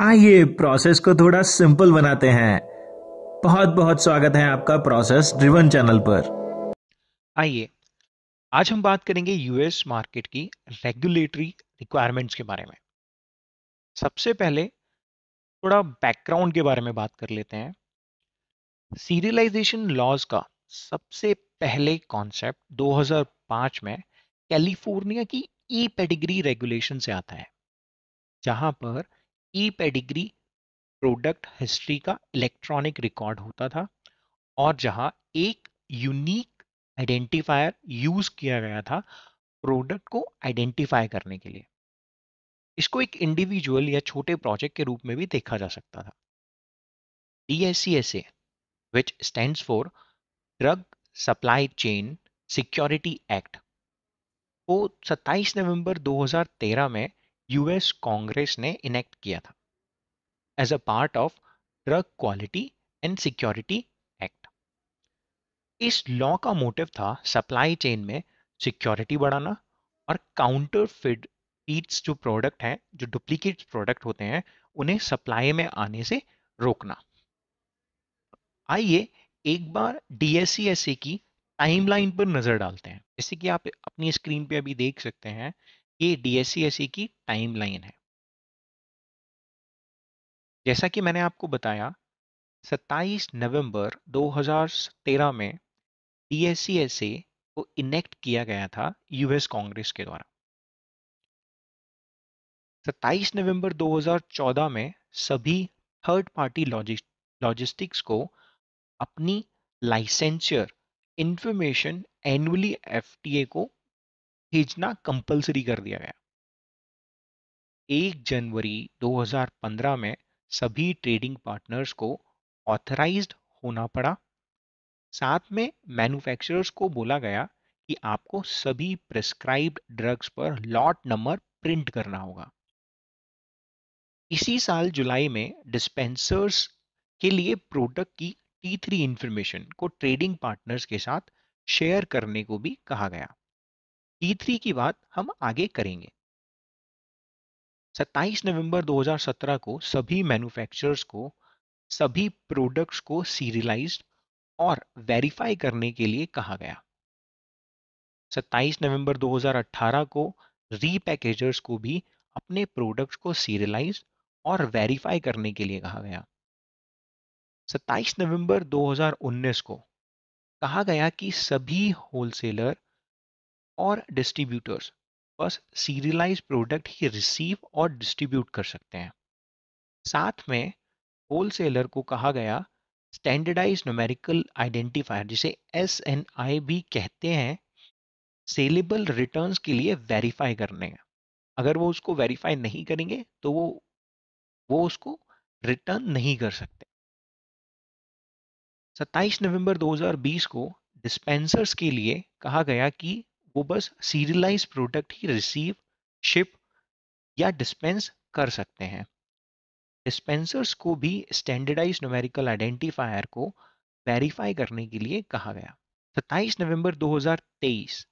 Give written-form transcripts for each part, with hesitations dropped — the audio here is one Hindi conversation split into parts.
आइए प्रोसेस को थोड़ा सिंपल बनाते हैं। बहुत बहुत स्वागत है आपका प्रोसेस ड्रिवन चैनल पर। आइए आज हम बात करेंगे यूएस मार्केट की रेगुलेटरी रिक्वायरमेंट्स के बारे में। सबसे पहले थोड़ा बैकग्राउंड के बारे में बात कर लेते हैं। सीरियलाइजेशन लॉज का सबसे पहले कॉन्सेप्ट 2005 में कैलिफोर्निया की ई पेडिग्री रेगुलेशन से आता है, जहां पर ई पेडिग्री प्रोडक्ट हिस्ट्री का इलेक्ट्रॉनिक रिकॉर्ड होता था और जहां एक यूनिक आइडेंटिफायर यूज किया गया था प्रोडक्ट को आइडेंटिफाई करने के लिए। इसको एक इंडिविजुअल या छोटे प्रोजेक्ट के रूप में भी देखा जा सकता था। DSCSA, which stands for drug supply chain security act, को 27 नवंबर 2013 में यूएस कांग्रेस ने इनेक्ट किया था as a part of drug quality and security act. इस लॉ का मोटिव था सप्लाई चेन में सिक्योरिटी बढ़ाना और काउंटरफिट फीड्स जो प्रोडक्ट हैं, जो डुप्लीकेट प्रोडक्ट होते हैं, उन्हें सप्लाई में आने से रोकना। आइए एक बार डीएससीएसए की टाइमलाइन पर नजर डालते हैं। जैसे कि आप अपनी स्क्रीन पे अभी देख सकते हैं, ये डीएससीएसए की टाइमलाइन है। जैसा कि मैंने आपको बताया, 27 नवंबर 2013 में डीएससीएसए को इनेक्ट किया गया था यूएस कांग्रेस के द्वारा। 27 नवंबर 2014 में सभी थर्ड पार्टी लॉजिस्टिक्स को अपनी लाइसेंसियर इंफॉर्मेशन एनुअली एफटीए को भेजना कंपलसरी कर दिया गया। 1 जनवरी 2015 में सभी ट्रेडिंग पार्टनर्स को ऑथराइज्ड होना पड़ा। साथ में मैन्युफैक्चरर्स को बोला गया कि आपको सभी प्रिस्क्राइब्ड ड्रग्स पर लॉट नंबर प्रिंट करना होगा। इसी साल जुलाई में डिस्पेंसर्स के लिए प्रोडक्ट की T3 इंफॉर्मेशन को ट्रेडिंग पार्टनर्स के साथ शेयर करने को भी कहा गया। T3 की बात हम आगे करेंगे। 27 नवंबर 2017 को सभी मैन्युफैक्चरर्स को सभी प्रोडक्ट्स को सीरियलाइज्ड और वेरीफाई करने के लिए कहा गया। 27 नवंबर 2018 को रीपैकेजर्स को भी अपने प्रोडक्ट्स को सीरियलाइज और वेरीफाई करने के लिए कहा गया। 27 नवंबर 2019 को कहा गया कि सभी होलसेलर और डिस्ट्रीब्यूटर्स बस सीरियलाइज प्रोडक्ट ही रिसीव और डिस्ट्रीब्यूट कर सकते हैं। साथ में होलसेलर को कहा गया स्टैंडर्डाइज न्यूमेरिकल आइडेंटिफायर, जिसे SNI भी कहते हैं, सेलेबल रिटर्न्स के लिए वेरीफाई करने हैं। अगर वो उसको वेरीफाई नहीं करेंगे तो वो उसको रिटर्न नहीं कर सकते। 27 नवंबर 2020 को डिस्पेंसर्स के लिए कहा गया कि वो बस सीरियलाइज प्रोडक्ट ही रिसीव, शिप या डिस्पेंस कर सकते हैं। डिस्पेंसर्स को भी स्टैंडर्डाइज न्यूमेरिकल आइडेंटिफायर को वेरीफाई करने के लिए कहा गया। 27 नवंबर 2023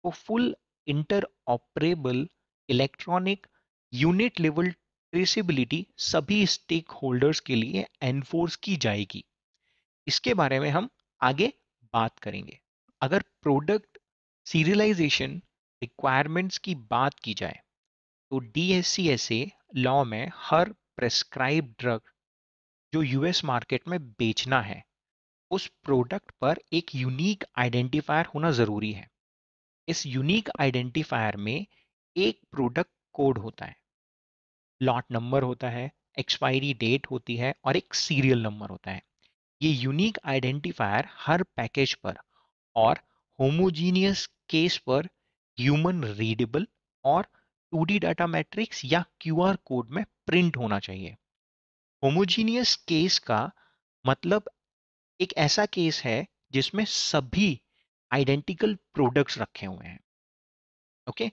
को full inter operable electronic unit level traceability सभी स्टेक होल्डर्स के लिए एनफोर्स की जाएगी। इसके बारे में हम आगे बात करेंगे। अगर प्रोडक्ट सीरियलाइजेशन रिक्वायरमेंट्स की बात की जाए तो डीएससीएसए लॉ में हर प्रेस्क्राइब ड्रग जो यूएस मार्केट में बेचना है, उस प्रोडक्ट पर एक यूनिक आइडेंटिफायर होना जरूरी है। इस यूनिक आइडेंटिफायर में एक प्रोडक्ट कोड होता है, लॉट नंबर होता है, एक्सपायरी डेट होती है और एक सीरियल नंबर होता है। ये यूनिक आइडेंटिफायर हर पैकेज पर और होमोजीनियस केस पर ह्यूमन रीडेबल और 2D डाटा मैट्रिक्स या QR कोड में प्रिंट होना चाहिए। होमोजीनियस केस का मतलब एक ऐसा केस है जिसमें सभी आइडेंटिकल प्रोडक्ट्स रखे हुए हैं। ओके,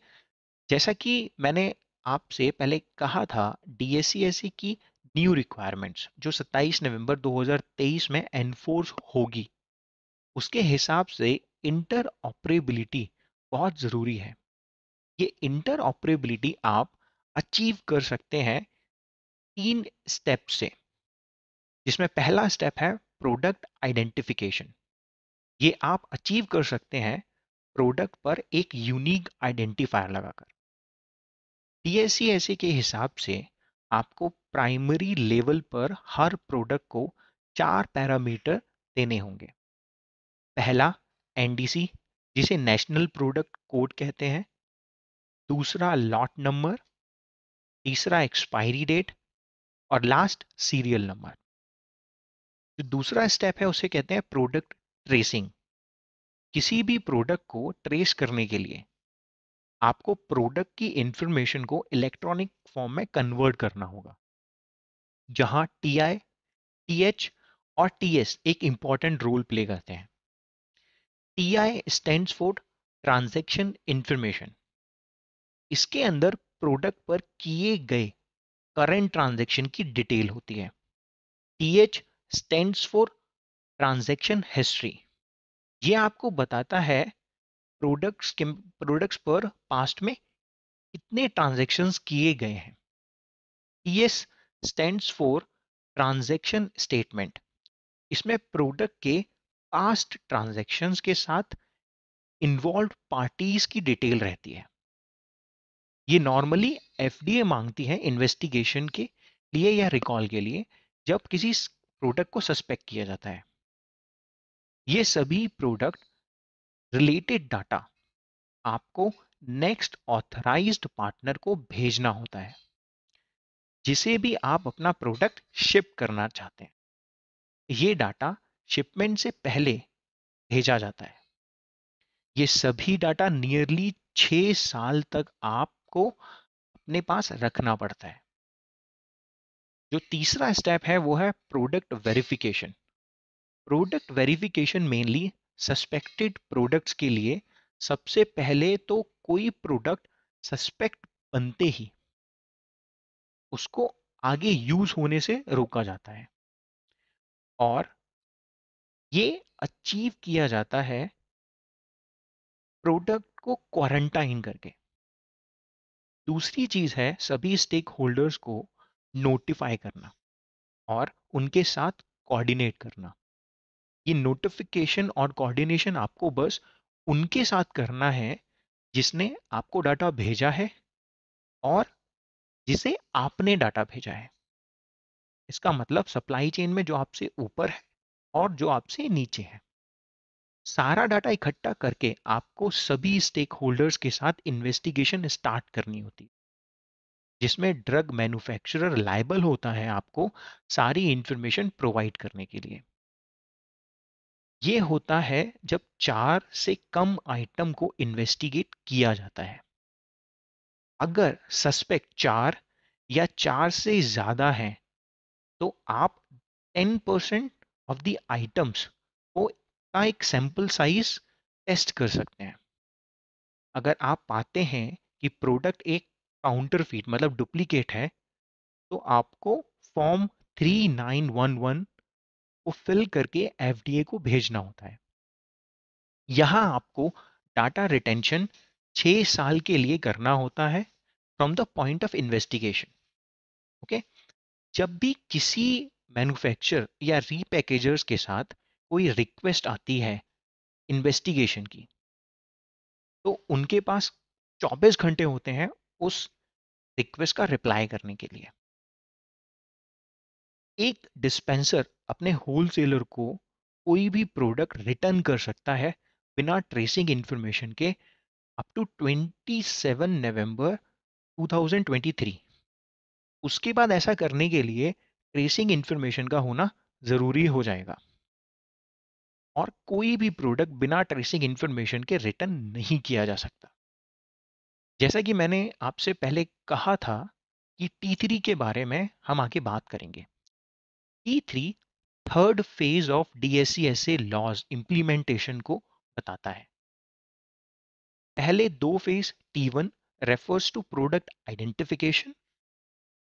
जैसा कि मैंने आपसे पहले कहा था, डीएससीएससी की न्यू रिक्वायरमेंट्स जो 27 नवंबर 2023 में एनफोर्स होगी, उसके हिसाब से इंटर ऑपरेबिलिटी बहुत ज़रूरी है। ये इंटर ऑपरेबिलिटी आप अचीव कर सकते हैं 3 स्टेप से, जिसमें पहला स्टेप है प्रोडक्ट आइडेंटिफिकेशन। ये आप अचीव कर सकते हैं प्रोडक्ट पर एक यूनिक आइडेंटिफायर लगाकर। DSCSA के हिसाब से आपको प्राइमरी लेवल पर हर प्रोडक्ट को 4 पैरामीटर देने होंगे। पहला NDC, जिसे नेशनल प्रोडक्ट कोड कहते हैं। दूसरा लॉट नंबर। तीसरा एक्सपायरी डेट। और लास्ट सीरियल नंबर। जो दूसरा स्टेप है उसे कहते हैं प्रोडक्ट ट्रेसिंग। किसी भी प्रोडक्ट को ट्रेस करने के लिए आपको प्रोडक्ट की इंफॉर्मेशन को इलेक्ट्रॉनिक फॉर्म में कन्वर्ट करना होगा, जहां TI, TH और TS एक इंपॉर्टेंट रोल प्ले करते हैं। TI stands for transaction information. इसके अंदर प्रोडक्ट पर किए गए करंट ट्रांजैक्शन की डिटेल होती है। TH stands for transaction history. ये आपको बताता है प्रोडक्ट्स पर पास्ट में कितने ट्रांजैक्शंस किए गए हैं। TS stands for transaction statement. इसमें प्रोडक्ट के पास्ट ट्रांजैक्शंस के साथ इन्वॉल्व पार्टीज की डिटेल रहती है। ये नॉर्मली FDA मांगती है इन्वेस्टिगेशन के लिए या रिकॉल के लिए, जब किसी प्रोडक्ट को सस्पेक्ट किया जाता है। ये सभी प्रोडक्ट रिलेटेड डाटा आपको नेक्स्ट ऑथराइज्ड पार्टनर को भेजना होता है, जिसे भी आप अपना प्रोडक्ट शिप करना चाहते हैं। ये डाटा शिपमेंट से पहले भेजा जाता है। ये सभी डाटा नियरली 6 साल तक आपको अपने पास रखना पड़ता है। जो तीसरा स्टेप है वो है product verification. Product verification mainly suspected products के लिए सबसे पहले तो कोई प्रोडक्ट सस्पेक्ट बनते ही उसको आगे यूज होने से रोका जाता है, और ये अचीव किया जाता है प्रोडक्ट को क्वारंटाइन करके। दूसरी चीज है सभी स्टेक होल्डर्स को नोटिफाई करना और उनके साथ कोऑर्डिनेट करना। ये नोटिफिकेशन और कोऑर्डिनेशन आपको बस उनके साथ करना है जिसने आपको डाटा भेजा है और जिसे आपने डाटा भेजा है। इसका मतलब सप्लाई चेन में जो आपसे ऊपर है और जो आपसे नीचे है। सारा डाटा इकट्ठा करके आपको सभी स्टेक होल्डर्स के साथ इन्वेस्टिगेशन स्टार्ट करनी होती है, जिसमें ड्रग मैन्युफैक्चरर लायबल होता है आपको सारी इंफॉर्मेशन प्रोवाइड करने के लिए। ये होता है जब 4 से कम आइटम को इन्वेस्टिगेट किया जाता है। अगर सस्पेक्ट 4 या 4 से ज्यादा हैं, तो आप 10% ऑफ द आइटम्स को का एक सैंपल साइज टेस्ट कर सकते हैं। अगर आप पाते हैं कि प्रोडक्ट एक काउंटरफीट मतलब डुप्लीकेट है, तो आपको फॉर्म 3911 को फिल करके FDA को भेजना होता है। यहाँ आपको डाटा रिटेंशन 6 साल के लिए करना होता है from the point of investigation. Okay, जब भी किसी मैन्युफैक्चरर या रीपैकेजर्स के साथ कोई रिक्वेस्ट आती है इन्वेस्टिगेशन की, तो उनके पास 24 घंटे होते हैं उस रिक्वेस्ट का रिप्लाई करने के लिए। एक डिस्पेंसर अपने होलसेलर को कोई भी प्रोडक्ट रिटर्न कर सकता है बिना ट्रेसिंग इंफॉर्मेशन के अप टू 27 नवंबर 2023। उसके बाद ऐसा करने के लिए ट्रेसिंग इंफॉर्मेशन का होना जरूरी हो जाएगा, और कोई भी प्रोडक्ट बिना ट्रेसिंग इंफॉर्मेशन के रिटर्न नहीं किया जा सकता। जैसा कि मैंने आपसे पहले कहा था कि T3 के बारे में हम आगे बात करेंगे। T3 third phase of DSCSA laws implementation को बताता है। पहले दो phase T1 refers to product identification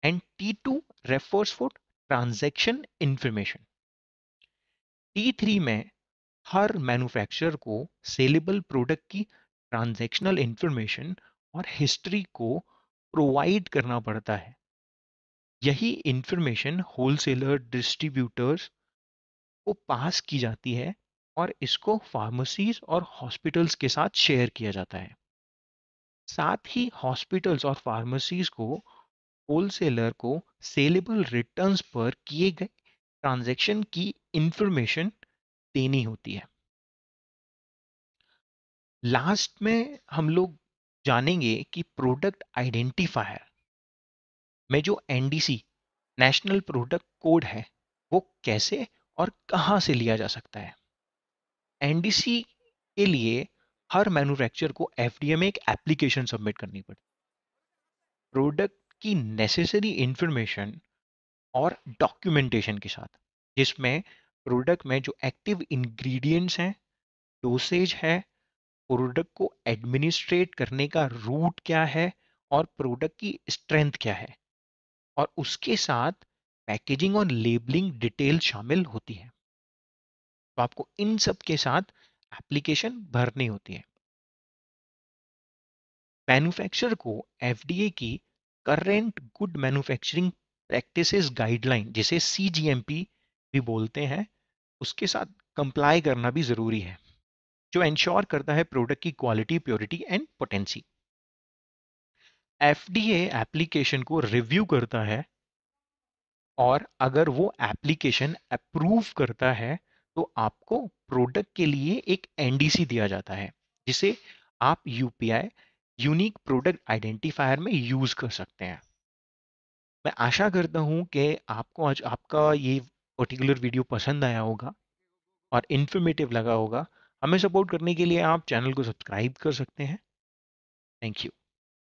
and T2 refers for transaction information. T3 में हर मैन्युफैक्चरर को सेलेबल प्रोडक्ट की ट्रांजैक्शनल इंफॉर्मेशन और हिस्ट्री को प्रोवाइड करना पड़ता है। यही इंफॉर्मेशन होलसेलर डिस्ट्रीब्यूटर्स को पास की जाती है और इसको फार्मेसीज और हॉस्पिटल्स के साथ शेयर किया जाता है। साथ ही हॉस्पिटल्स और फार्मेसीज को होलसेलर को सेलेबल रिटर्न्स पर किए गए ट्रांजैक्शन की इंफॉर्मेशन देनी होती है। लास्ट में हम लोग जानेंगे कि प्रोडक्ट आइडेंटिफायर में जो एनडीसी नेशनल प्रोडक्ट कोड है वो कैसे और कहां से लिया जा सकता है। एनडीसी के लिए हर मैन्युफैक्चरर को एफडीए में एक एप्लीकेशन सबमिट करनी पड़ती है प्रोडक्ट की नेसेसरी इंफॉर्मेशन और डॉक्यूमेंटेशन के साथ, जिसमें प्रोडक्ट में जो एक्टिव इंग्रेडिएंट्स हैं, डोसेज है, प्रोडक्ट को एडमिनिस्ट्रेट करने का रूट क्या है और प्रोडक्ट की स्ट्रेंथ क्या है, और उसके साथ पैकेजिंग और लेबलिंग डिटेल शामिल होती है। तो आपको इन सब के साथ एप्लीकेशन भरनी होती है। मैन्युफैक्चरर को एफडीए की current good manufacturing practices guideline, जिसे सीजीएमपी भी बोलते हैं, उसके साथ कंप्लाई करना भी जरूरी है, जो इंश्योर करता है प्रोडक्ट की quality, purity and potency. FDA application को रिव्यू करता है और अगर वो एप्लीकेशन अप्रूव करता है तो आपको प्रोडक्ट के लिए एक एनडीसी दिया जाता है, जिसे आप यूपीआई यूनिक प्रोडक्ट आइडेंटिफायर में यूज कर सकते हैं। मैं आशा करता हूं कि आपको आज आपका ये पर्टिकुलर वीडियो पसंद आया होगा और इन्फॉर्मेटिव लगा होगा। हमें सपोर्ट करने के लिए आप चैनल को सब्सक्राइब कर सकते हैं। Thank you.